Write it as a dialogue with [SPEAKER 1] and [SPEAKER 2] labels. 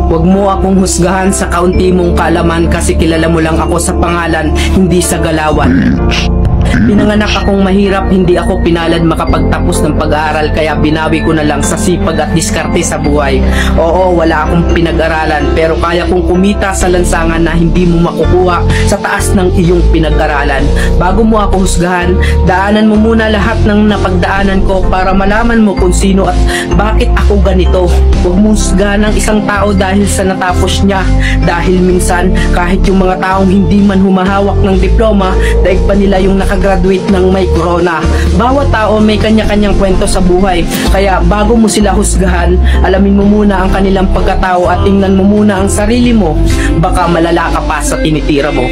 [SPEAKER 1] Huwag mo akong husgahan sa kaunti mong kaalaman kasi kilala mo lang ako sa pangalan, hindi sa galawan. Pinanganak akong mahirap, hindi ako pinalad makapagtapos ng pag-aaral, kaya binawi ko na lang sa sipag at diskarte sa buhay. Oo, wala akong pinag-aralan, pero kaya kong kumita sa lansangan na hindi mo makukuha sa taas ng iyong pinag-aralan. Bago mo ako husgahan, daanan mo muna lahat ng napagdaanan ko para malaman mo kung sino at bakit ako ganito. Huwag mo husgahan ng isang tao dahil sa natapos niya, dahil minsan kahit yung mga taong hindi man humahawak ng diploma, daig pa nila yung nakagraduate ng may corona. Bawat tao may kanya-kanyang kwento sa buhay, kaya bago mo sila husgahan, alamin mo muna ang kanilang pagkatao at tingnan mo muna ang sarili mo. Baka malala ka pa sa tinitira mo.